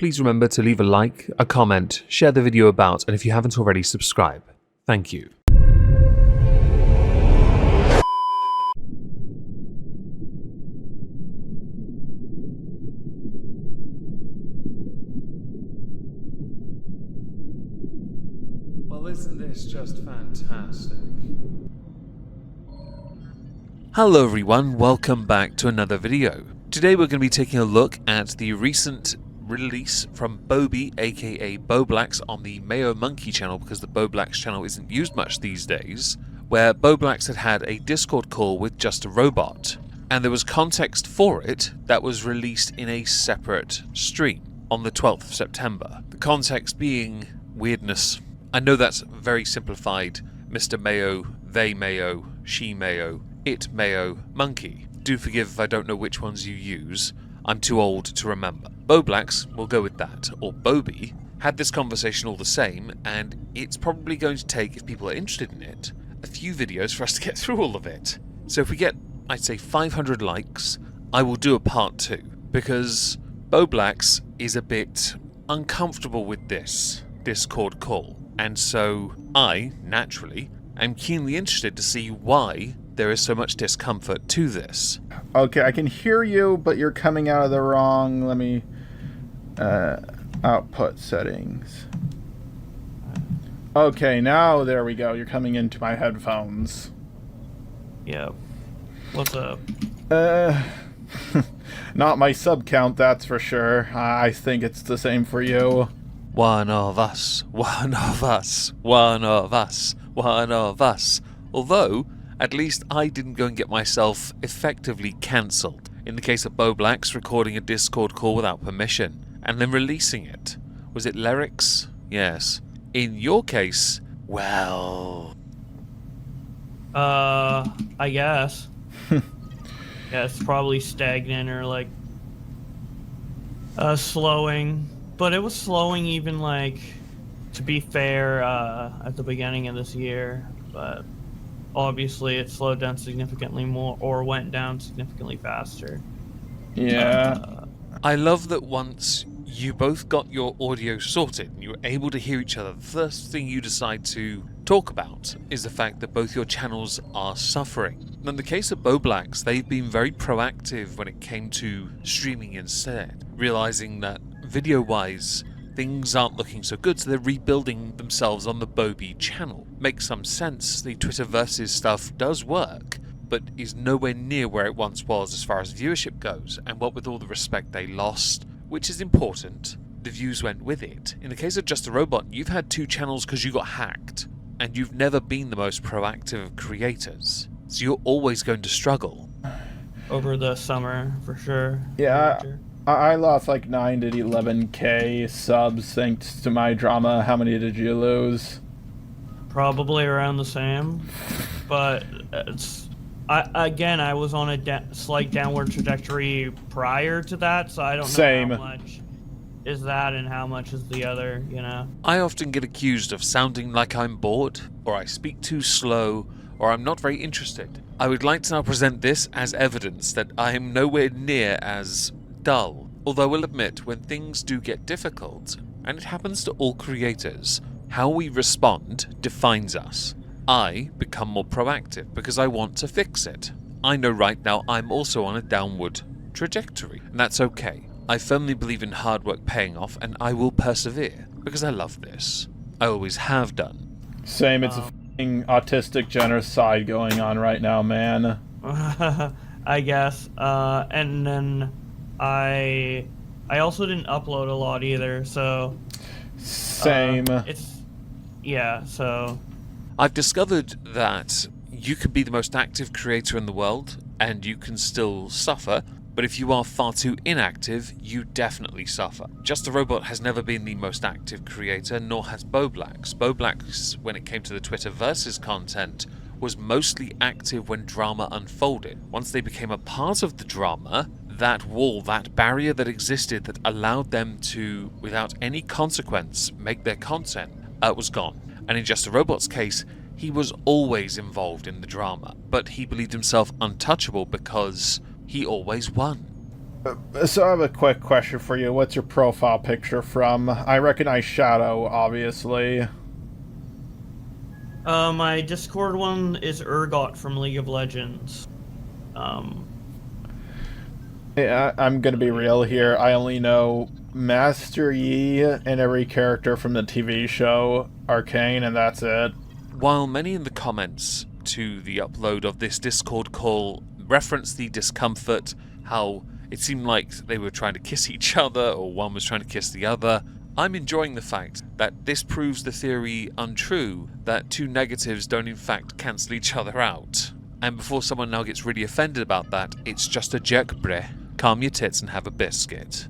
please remember to leave a like, a comment, share the video about, and if you haven't already, subscribe. Thank you. Well, isn't this just fantastic? Hello everyone, welcome back to another video. Today we're going to be taking a look at the recent release from Bobby, aka BOWBLAX, on the Mayo Monkey channel, because the BOWBLAX channel isn't used much these days, where BOWBLAX had a Discord call with Just a Robot, and there was context for it that was released in a separate stream on the 12th of September. The context being weirdness. I know that's very simplified. Mr. Mayo, they Mayo, she Mayo, it Mayo, monkey. Do forgive if I don't know which ones you use. I'm too old to remember. BOWBLAX, we'll go with that, or Bobby, had this conversation all the same, and it's probably going to take, if people are interested in it, a few videos for us to get through all of it. So if we get, I'd say 500 likes, I will do a part 2, because BOWBLAX is a bit uncomfortable with this Discord call, and so I, naturally, am keenly interested to see why there is so much discomfort to this. Okay, I can hear you, but you're coming out of the wrong, let me, output settings. Okay, now there we go. You're coming into my headphones. Yeah. What's up? Not my sub count, that's for sure. I think it's the same for you. One of us, one of us, one of us, one of us. Although, at least I didn't go and get myself effectively cancelled. In the case of BOWBLAX, recording a Discord call without permission, and then releasing it. Was it lyrics? Yes. In your case, well... I guess. Yeah, it's probably stagnant or like... slowing. But it was slowing even like, to be fair, at the beginning of this year, but... Obviously, it slowed down significantly more, or went down significantly faster. Yeah. I love that once you both got your audio sorted and you were able to hear each other, the first thing you decide to talk about is the fact that both your channels are suffering. In the case of BOWBLAX, they've been very proactive when it came to streaming instead, realizing that video-wise, things aren't looking so good, so they're rebuilding themselves on the Bobby channel. Makes some sense. The Twitter versus stuff does work, but is nowhere near where it once was as far as viewership goes, and what with all the respect they lost, which is important, the views went with it. In the case of Just a Robot, you've had 2 channels because you got hacked, and you've never been the most proactive of creators, so you're always going to struggle. Over the summer, for sure. Yeah. I lost like 9 to 11k subs thanks to my drama. How many did you lose? Probably around the same, but it's... I was on a slight downward trajectory prior to that, so I don't know how much is that and how much is the other, you know? I often get accused of sounding like I'm bored, or I speak too slow, or I'm not very interested. I would like to now present this as evidence that I am nowhere near as dull, although we'll admit when things do get difficult, and it happens to all creators, how we respond defines us. I become more proactive because I want to fix it. I know right now I'm also on a downward trajectory, and that's okay. I firmly believe in hard work paying off, and I will persevere because I love this. I always have done. Same, it's a f***ing autistic genocide going on right now, man. I guess, and then I also didn't upload a lot either, so... Same. So... I've discovered that you can be the most active creator in the world, and you can still suffer, but if you are far too inactive, you definitely suffer. Just a Robot has never been the most active creator, nor has BOWBLAX. BOWBLAX, when it came to the Twitter versus content, was mostly active when drama unfolded. Once they became a part of the drama, that wall, that barrier that existed that allowed them to, without any consequence, make their content, was gone. And in Just a Robot's case, he was always involved in the drama, but he believed himself untouchable because he always won. So I have a quick question for you. What's your profile picture from? I recognize Shadow, obviously. My Discord one is Urgot from League of Legends. Yeah, I'm gonna be real here. I only know Master Yi and every character from the TV show Arcane, and that's it. While many in the comments to the upload of this Discord call reference the discomfort, how it seemed like they were trying to kiss each other or one was trying to kiss the other, I'm enjoying the fact that this proves the theory untrue that two negatives don't in fact cancel each other out. And before someone now gets really offended about that, it's just a jerk, breh. Calm your tits and have a biscuit.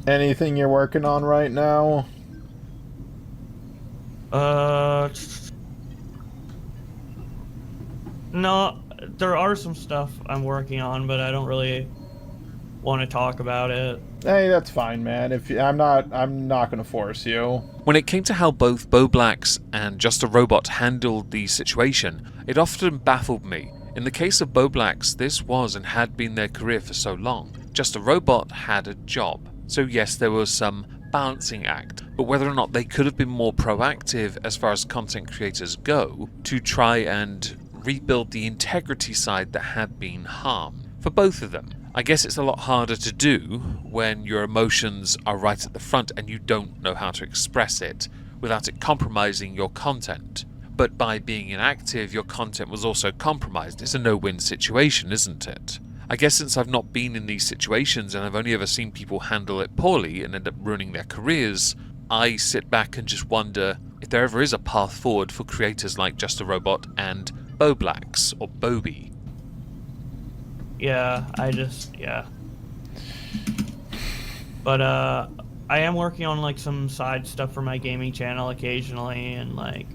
Anything you're working on right now? No, there are some stuff I'm working on, but I don't really want to talk about it. Hey, that's fine, man. I'm not gonna force you. When it came to how both BOWBLAX and Just a Robot handled the situation, it often baffled me. In the case of BOWBLAX, this was and had been their career for so long. Just a Robot had a job. So yes, there was some balancing act, but whether or not they could have been more proactive as far as content creators go to try and rebuild the integrity side that had been harmed for both of them. I guess it's a lot harder to do when your emotions are right at the front and you don't know how to express it without it compromising your content. But by being inactive, your content was also compromised. It's a no-win situation, isn't it? I guess since I've not been in these situations and I've only ever seen people handle it poorly and end up ruining their careers, I sit back and just wonder if there ever is a path forward for creators like Just a Robot and BOWBLAX or Bobby. Yeah, yeah. But, I am working on, like, some side stuff for my gaming channel occasionally, and, like,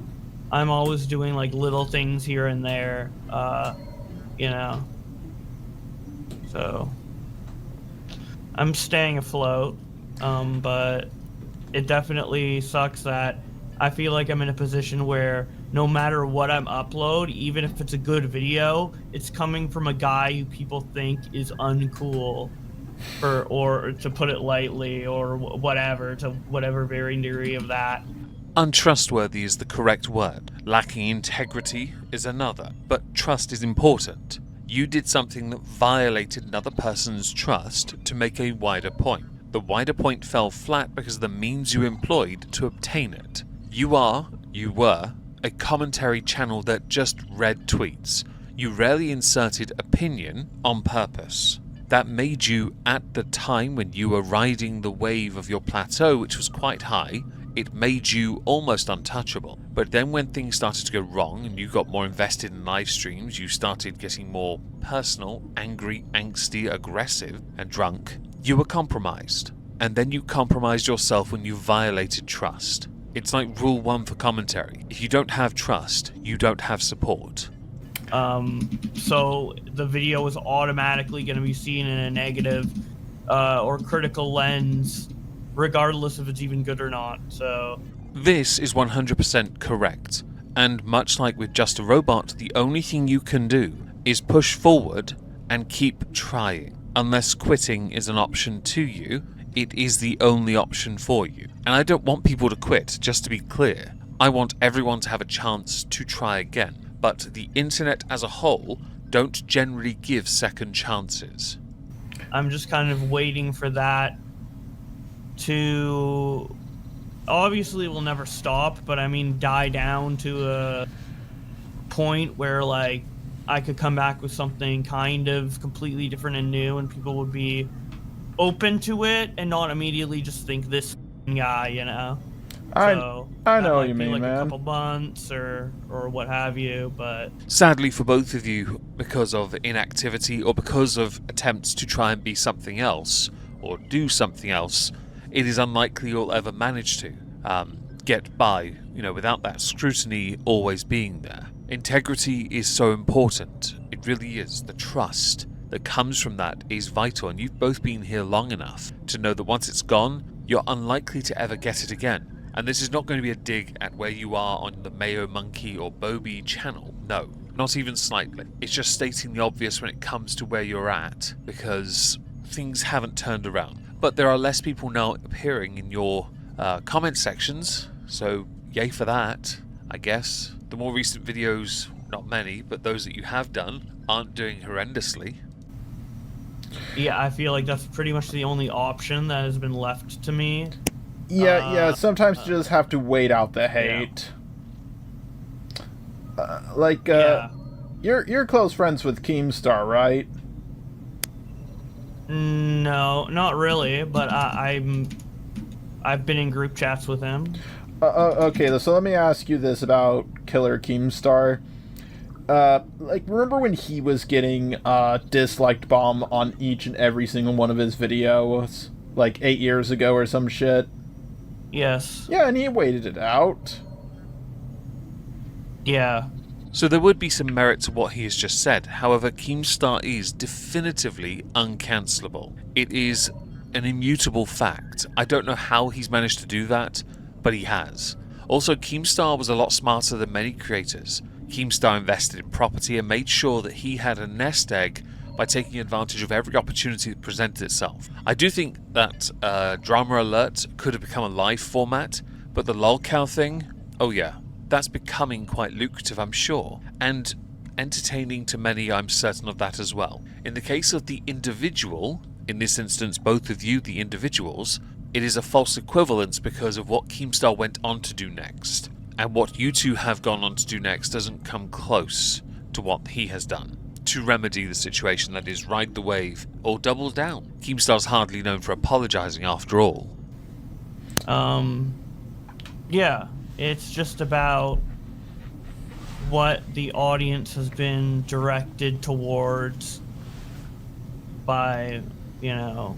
I'm always doing, like, little things here and there, you know. So, I'm staying afloat, but it definitely sucks that I feel like I'm in a position where no matter what I'm upload, even if it's a good video, it's coming from a guy who people think is uncool, or to put it lightly, or whatever, to whatever varying degree of that. Untrustworthy is the correct word. Lacking integrity is another. But trust is important. You did something that violated another person's trust to make a wider point. The wider point fell flat because of the means you employed to obtain it. You were, a commentary channel that just read tweets. You rarely inserted opinion on purpose. That made you, at the time when you were riding the wave of your plateau, which was quite high, it made you almost untouchable. But then when things started to go wrong and you got more invested in live streams, you started getting more personal, angry, angsty, aggressive, and drunk, you were compromised. And then you compromised yourself when you violated trust. It's like rule 1 for commentary. If you don't have trust, you don't have support. So the video is automatically going to be seen in a negative or critical lens, regardless if it's even good or not. So this is 100% correct. And much like with Just a Robot, the only thing you can do is push forward and keep trying. Unless quitting is an option to you, it is the only option for you. And I don't want people to quit, just to be clear. I want everyone to have a chance to try again. But the internet as a whole don't generally give second chances. I'm just kind of waiting for that to... Obviously it will never stop, but I mean die down to a point where, like, I could come back with something kind of completely different and new and people would be open to it and not immediately just think this guy, you know. I know what you mean, like man. A couple months or what have you, but sadly for both of you, because of inactivity or because of attempts to try and be something else or do something else, it is unlikely you'll ever manage to get by, you know, without that scrutiny always being there. Integrity is so important. It really is. The trust that comes from that is vital, and you've both been here long enough to know that once it's gone, you're unlikely to ever get it again. And this is not going to be a dig at where you are on the Mayo Monkey or Bobby channel. No, not even slightly. It's just stating the obvious when it comes to where you're at, because things haven't turned around. But there are less people now appearing in your comment sections, so yay for that, I guess. The more recent videos, not many, but those that you have done, aren't doing horrendously. Yeah, I feel like that's pretty much the only option that has been left to me. Yeah, sometimes you just have to wait out the hate. Yeah. You're close friends with Keemstar, right? No, not really, but I've been in group chats with him. Okay, so let me ask you this about Killer Keemstar. Remember when he was getting disliked bomb on each and every single one of his videos, like 8 years ago or some shit? Yes. Yeah, and he waited it out. Yeah. So there would be some merit to what he has just said. However, Keemstar is definitively uncancelable. It is an immutable fact. I don't know how he's managed to do that, but he has. Also, Keemstar was a lot smarter than many creators. Keemstar invested in property and made sure that he had a nest egg by taking advantage of every opportunity that presented itself. I do think that Drama Alert could have become a live format, but the lolcow thing, oh yeah, that's becoming quite lucrative, I'm sure, and entertaining to many, I'm certain of that as well. In the case of the individual, in this instance both of you, the individuals, it is a false equivalence because of what Keemstar went on to do next. And what you two have gone on to do next doesn't come close to what he has done to remedy the situation, that is, ride the wave or double down. Keemstar's hardly known for apologizing after all. Yeah, it's just about what the audience has been directed towards by, you know,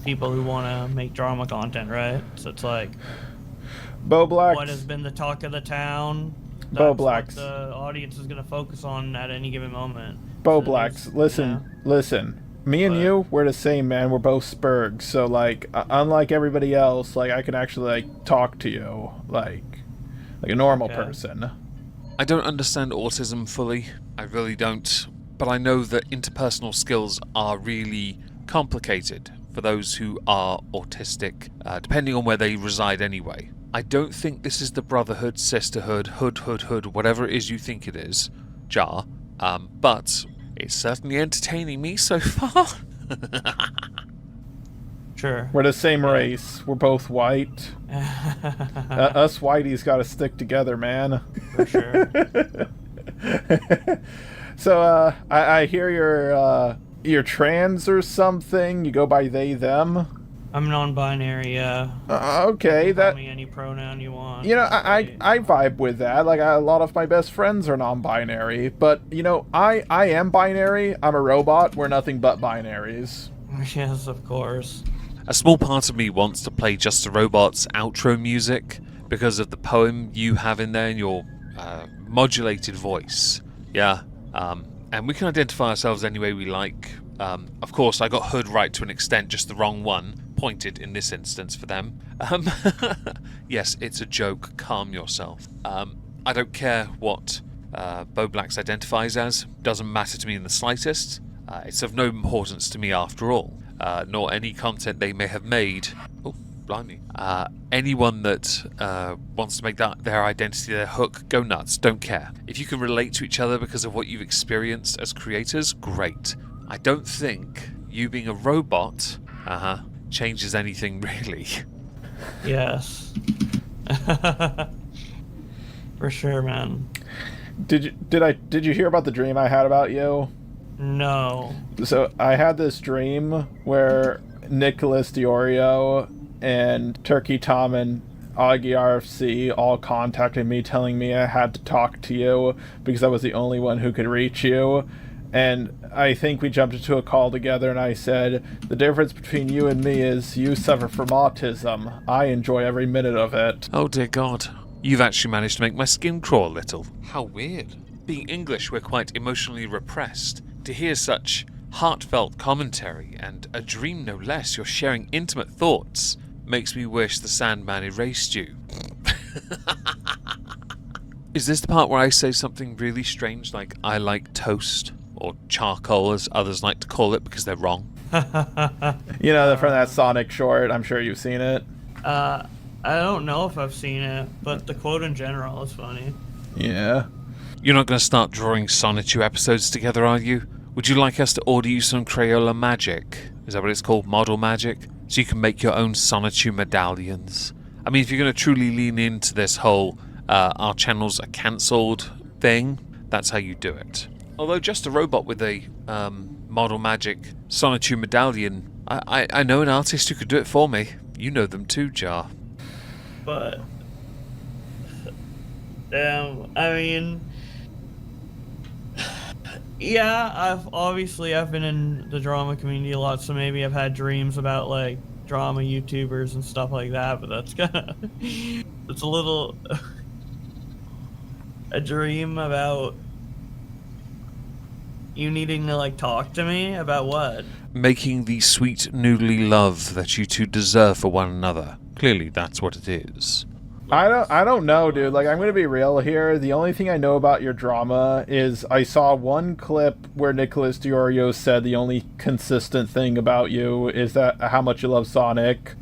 people who want to make drama content, right? So it's like, BOWBLAX. what has been the talk of the town? That's BOWBLAX. what the audience is going to focus on at any given moment. BOWBLAX, listen, yeah. listen. Me and you, we're the same, man. We're both Spurgs. So, like, unlike everybody else, like, I can actually, like, talk to you, like a normal person. I don't understand autism fully. I really don't. But I know that interpersonal skills are really complicated for those who are autistic, depending on where they reside anyway. I don't think this is the brotherhood, sisterhood, hood, whatever it is you think it is, jar, but it's certainly entertaining me so far. Sure. We're the same race. We're both white. Us whiteys gotta stick together, man. For sure. So, I hear you're trans or something. You go by they, them. I'm non-binary, yeah. Okay, Call me any pronoun you want. You know, I vibe with that. Like, a lot of my best friends are non-binary. But, you know, I am binary. I'm a robot. We're nothing but binaries. Yes, of course. A small part of me wants to play Just a Robot's outro music because of the poem you have in there in your modulated voice. Yeah, and we can identify ourselves any way we like. Of course, I got hood right to an extent, just the wrong one pointed in this instance for them. Yes, it's a joke. Calm yourself. I don't care what BOWBLAX identifies as. Doesn't matter to me in the slightest. It's of no importance to me after all. Nor any content they may have made. Oh, blimey. Anyone that wants to make that their identity, their hook, go nuts. Don't care. If you can relate to each other because of what you've experienced as creators, great. I don't think you being a robot, changes anything really. Yes. For sure, man. Did you hear about the dream I had about you? No. So I had this dream where Nicholas Diorio and Turkey Tom and Augie RFC all contacted me telling me I had to talk to you because I was the only one who could reach you. And I think we jumped into a call together and I said, the difference between you and me is you suffer from autism. I enjoy every minute of it. Oh dear God. You've actually managed to make my skin crawl a little. How weird. Being English, we're quite emotionally repressed. To hear such heartfelt commentary, and a dream no less, you're sharing intimate thoughts, makes me wish the Sandman erased you. Is this the part where I say something really strange, like I like toast, or charcoal as others like to call it because they're wrong? You know, from that Sonic short. I'm sure you've seen it. I don't know if I've seen it, but the quote in general is funny. Yeah. You're not going to start drawing Sonichu episodes together, are you? Would you like us to order you some Crayola magic? Is that what it's called? Model magic? So you can make your own Sonichu medallions? I mean, if you're going to truly lean into this whole our channels are cancelled thing, that's how you do it. Although just a robot with a model magic Sonichu medallion, I know an artist who could do it for me. You know them too, Jar. But I mean, yeah, I've been in the drama community a lot, so maybe I've had dreams about like drama YouTubers and stuff like that, but that's kinda it's a little a dream about you needing to like talk to me about what? Making the sweet noodly love that you two deserve for one another. Clearly that's what it is. I don't know, dude. Like, I'm gonna be real here. The only thing I know about your drama is I saw one clip where Nicholas Diorio said the only consistent thing about you is that how much you love Sonic.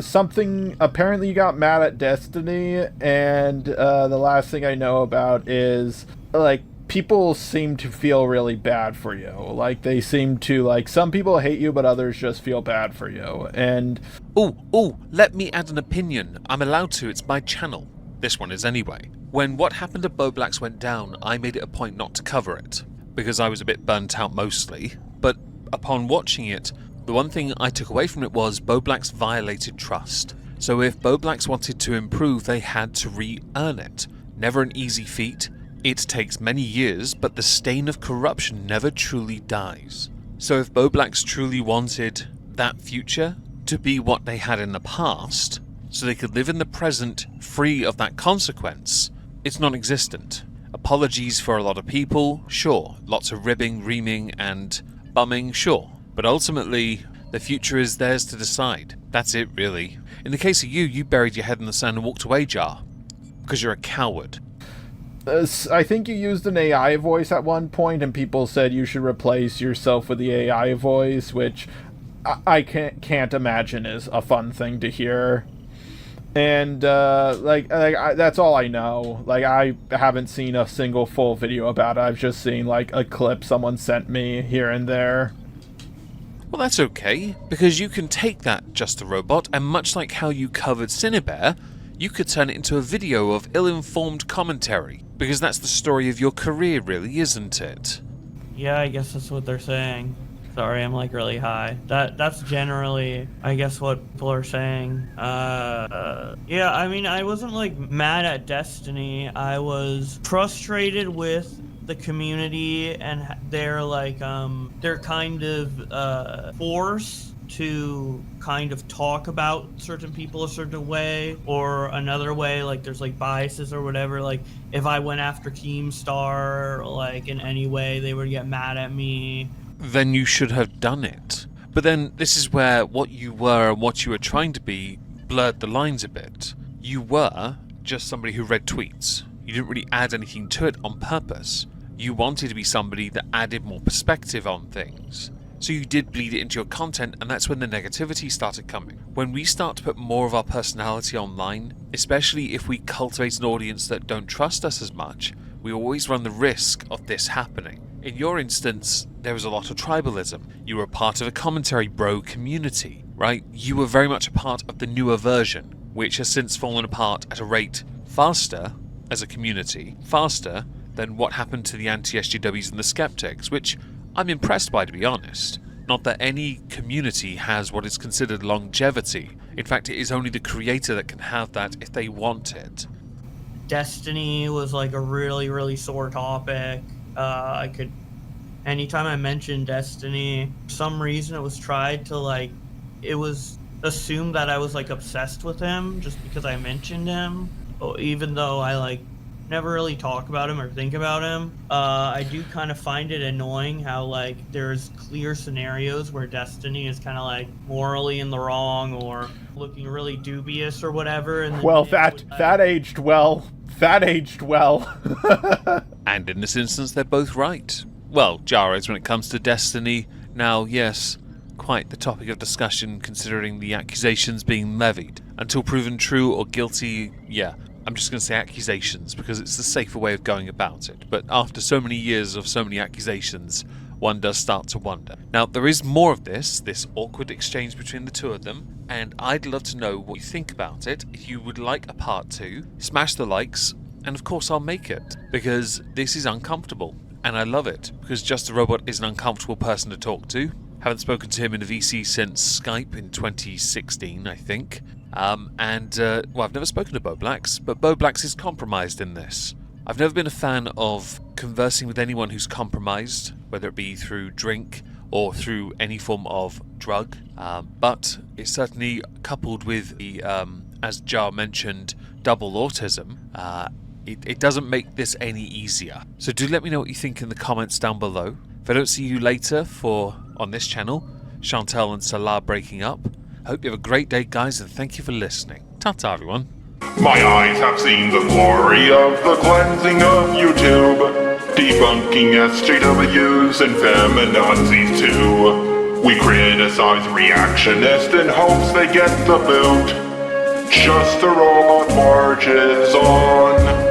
Something, apparently you got mad at Destiny, and the last thing I know about is, like, people seem to feel really bad for you. Like, they seem to, like, some people hate you, but others just feel bad for you. And Oh, let me add an opinion. I'm allowed to, it's my channel. This one is anyway. When what happened to BOWBLAX went down, I made it a point not to cover it, because I was a bit burnt out mostly. But upon watching it, the one thing I took away from it was BOWBLAX violated trust. So if BOWBLAX wanted to improve, they had to re-earn it. Never an easy feat. It takes many years, but the stain of corruption never truly dies. So if BOWBLAX truly wanted that future to be what they had in the past, so they could live in the present free of that consequence, it's non-existent. Apologies for a lot of people, sure. Lots of ribbing, reaming, and bumming, sure. But ultimately, the future is theirs to decide. That's it, really. In the case of you, you buried your head in the sand and walked away, Jar. Because you're a coward. I think you used an AI voice at one point, and people said you should replace yourself with the AI voice, which I can't imagine is a fun thing to hear. And that's all I know. Like, I haven't seen a single full video about it. I've just seen like a clip someone sent me here and there. Well, that's okay, because you can take that Just a Robot, and much like how you covered Cinebear, you could turn it into a video of ill-informed commentary, because that's the story of your career, really, isn't it? Yeah, I guess that's what they're saying. Sorry, I'm like really high. That's generally, I guess, what people are saying. Yeah, I mean, I wasn't like mad at Destiny. I was frustrated with the community and their like their kind of force to kind of talk about certain people a certain way or another way, like there's like biases or whatever. Like if I went after Keemstar like in any way, they would get mad at me. Then you should have done it. But then this is where what you were and what you were trying to be blurred the lines a bit. You were just somebody who read tweets. You didn't really add anything to it on purpose. You wanted to be somebody that added more perspective on things. So you did bleed it into your content, and that's when the negativity started coming. When we start to put more of our personality online, especially if we cultivate an audience that don't trust us as much, we always run the risk of this happening. In your instance, there was a lot of tribalism. You were a part of a commentary bro community, right? You were very much a part of the newer version, which has since fallen apart at a rate faster, as a community, faster than what happened to the anti-SJWs and the skeptics, which I'm impressed by, to be honest. Not that any community has what is considered longevity. In fact, it is only the creator that can have that if they want it. Destiny was like a really, really sore topic. Anytime I mentioned Destiny, for some reason it was tried to like, it was assumed that I was like obsessed with him just because I mentioned him, even though I like never really talk about him or think about him. I do kind of find it annoying how like there's clear scenarios where Destiny is kind of like morally in the wrong or looking really dubious or whatever. And well, that aged well. That aged well. And in this instance, they're both right. Well, Jar is when it comes to Destiny, Now, yes, quite the topic of discussion considering the accusations being levied. Until proven true or guilty, yeah, I'm just going to say accusations because it's the safer way of going about it. But after so many years of so many accusations, one does start to wonder. Now, there is more of this awkward exchange between the two of them, and I'd love to know what you think about it. If you would like a part 2, smash the likes, and of course I'll make it, because this is uncomfortable, and I love it, because Just a Robot is an uncomfortable person to talk to. Haven't spoken to him in a VC since Skype in 2016, I think. Well, I've never spoken to BOWBLAX, but BOWBLAX is compromised in this. I've never been a fan of conversing with anyone who's compromised, whether it be through drink or through any form of drug, but it's certainly coupled with the, as Jar mentioned, double autism. It doesn't make this any easier. So do let me know what you think in the comments down below. If I don't see you later on this channel, Chantal and Salah breaking up, I hope you have a great day, guys, and thank you for listening. Ta-ta, everyone. My eyes have seen the glory of the cleansing of YouTube, debunking SJWs and feminazis too. We criticize reactionists in hopes they get the boot. Just a Robot marches on.